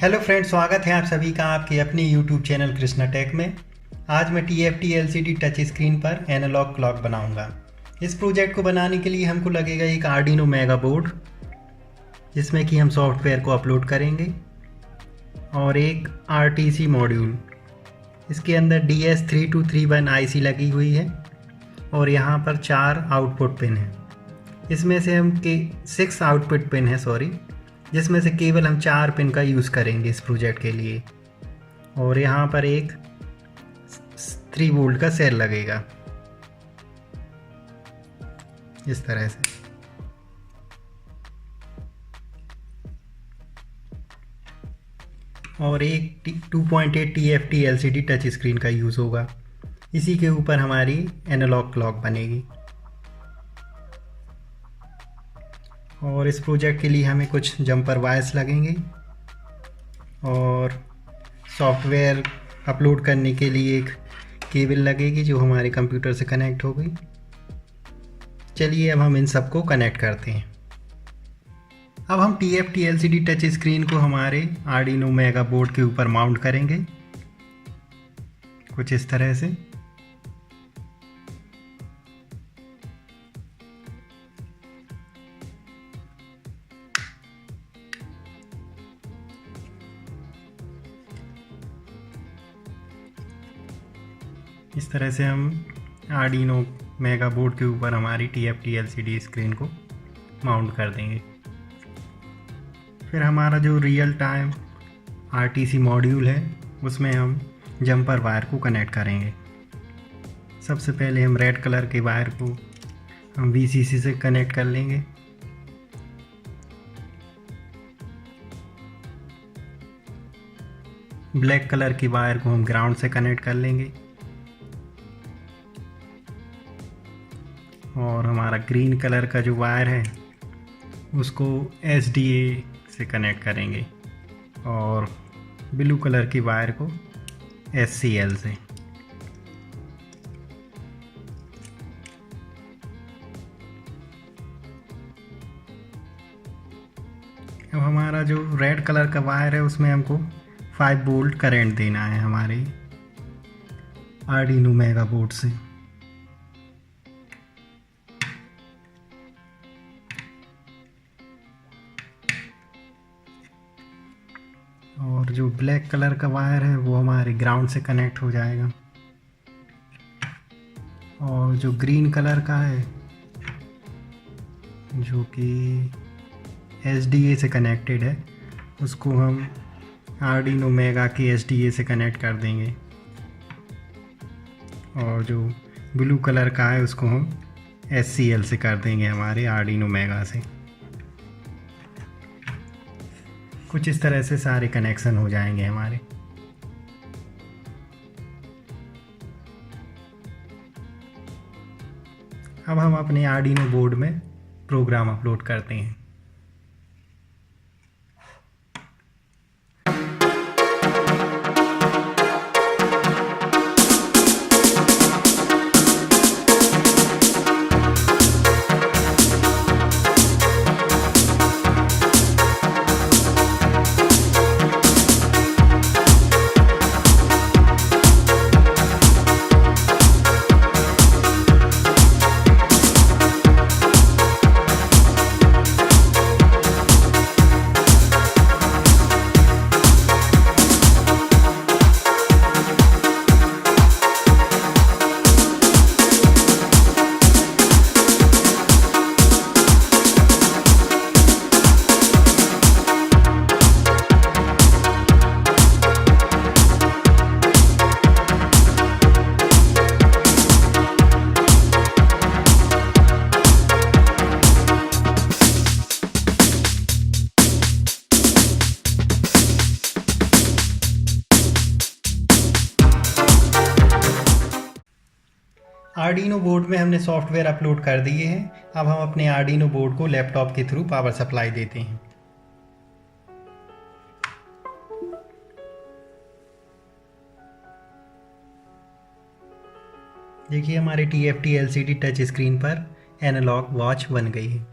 Hello friends, स्वागत है आप सभी का आपके अपने यूट्यूब चैनल कृष्णा टेक में। आज मैं TFTLCD टच स्क्रीन पर एनालॉग क्लॉक बनाऊंगा। इस प्रोजेक्ट को बनाने के लिए हमको लगेगा एक आर्डिनो मेगा बोर्ड, जिसमें कि हम सॉफ्टवेयर को अपलोड करेंगे, और एक RTC मॉड्यूल। इसके अंदर DS3231 IC लगी हुई है और यहाँ पर 4 आउटपुट पिन हैं। इसमें से हम 6 आउटपुट पिन है जिसमें से केवल हम 4 पिन का यूज़ करेंगे इस प्रोजेक्ट के लिए। और यहाँ पर एक 3 वोल्ट का सेल लगेगा इस तरह से। और एक 2.8 TFTLCD टच स्क्रीन का यूज़ होगा। इसी के ऊपर हमारी एनालॉग क्लॉक बनेगी। और इस प्रोजेक्ट के लिए हमें कुछ जंपर वायर्स लगेंगे और सॉफ्टवेयर अपलोड करने के लिए एक केबल लगेगी जो हमारे कंप्यूटर से कनेक्ट हो गई। चलिए अब हम इन सबको कनेक्ट करते हैं। अब हम TFTLCD टच स्क्रीन को हमारे आर्डिनो मेगा बोर्ड के ऊपर माउंट करेंगे कुछ इस तरह से। इस तरह से हम आर्डिनो मेगा बोर्ड के ऊपर हमारी TFTLCD स्क्रीन को माउंट कर देंगे। फिर हमारा जो रियल टाइम RTC मॉड्यूल है उसमें हम जंपर वायर को कनेक्ट करेंगे। सबसे पहले हम रेड कलर के वायर को हम VCC से कनेक्ट कर लेंगे। ब्लैक कलर की वायर को हम ग्राउंड से कनेक्ट कर लेंगे। और हमारा ग्रीन कलर का जो वायर है उसको SDA से कनेक्ट करेंगे और ब्लू कलर की वायर को SCL से। अब हमारा जो रेड कलर का वायर है उसमें हमको 5 वोल्ट करंट देना है हमारे आर्डिनो मेगा बोर्ड से। और जो ब्लैक कलर का वायर है वो हमारे ग्राउंड से कनेक्ट हो जाएगा। और जो ग्रीन कलर का है जो कि SDA से कनेक्टेड है उसको हम आर्डिनो मेगा के SDA से कनेक्ट कर देंगे। और जो ब्लू कलर का है उसको हम SCL से कर देंगे हमारे आर्डिनो मेगा से। कुछ इस तरह से सारे कनेक्शन हो जाएंगे हमारे। अब हम अपने आर्डिनो बोर्ड में प्रोग्राम अपलोड करते हैं। आर्डिनो बोर्ड में हमने सॉफ्टवेयर अपलोड कर दिए हैं। अब हम अपने आर्डिनो बोर्ड को लैपटॉप के थ्रू पावर सप्लाई देते हैं। देखिए हमारे TFTLCD टच स्क्रीन पर एनालॉग वॉच बन गई है।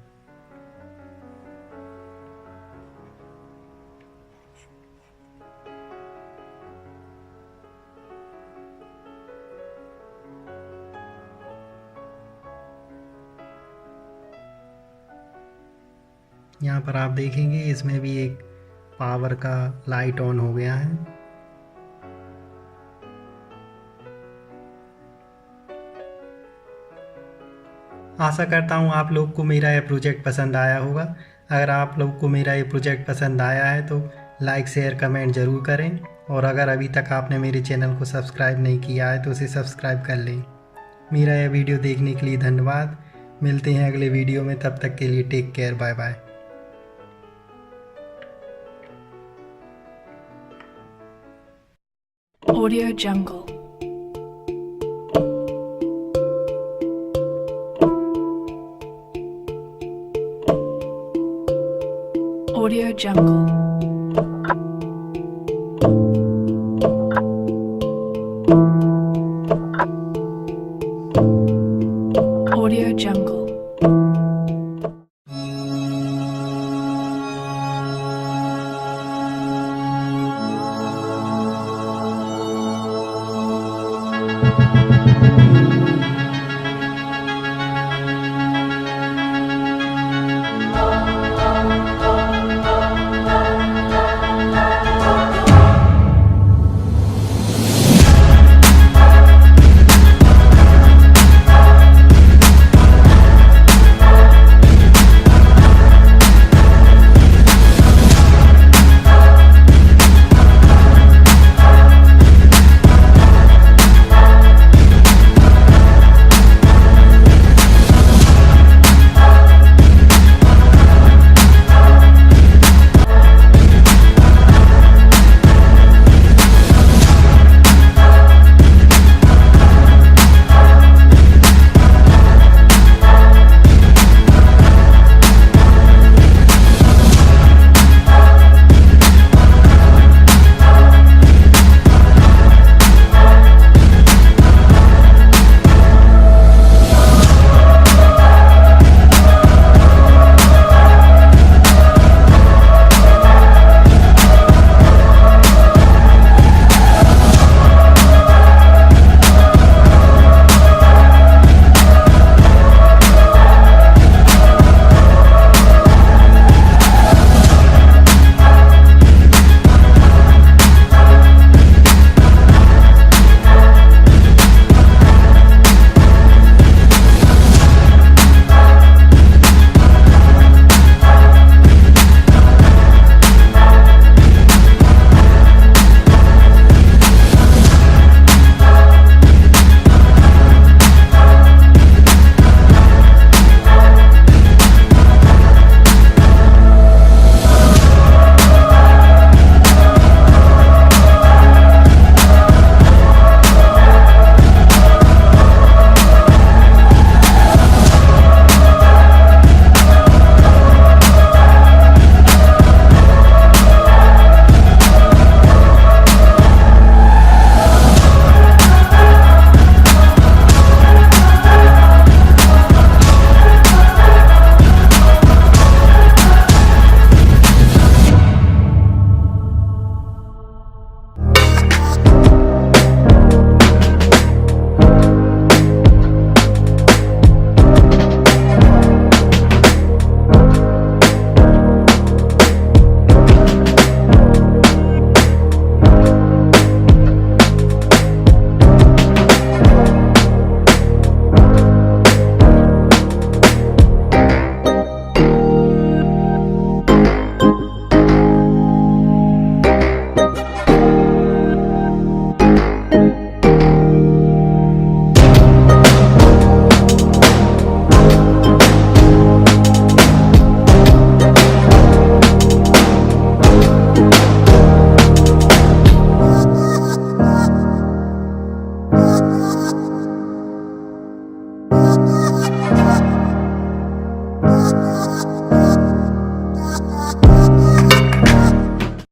यहाँ पर आप देखेंगे इसमें भी एक पावर का लाइट ऑन हो गया है। आशा करता हूँ आप लोग को मेरा यह प्रोजेक्ट पसंद आया होगा। अगर आप लोग को मेरा ये प्रोजेक्ट पसंद आया है तो लाइक शेयर कमेंट ज़रूर करें, और अगर अभी तक आपने मेरे चैनल को सब्सक्राइब नहीं किया है तो उसे सब्सक्राइब कर लें। मेरा यह वीडियो देखने के लिए धन्यवाद। मिलते हैं अगले वीडियो में, तब तक के लिए take care, bye bye. Audio Jungle. Audio Jungle.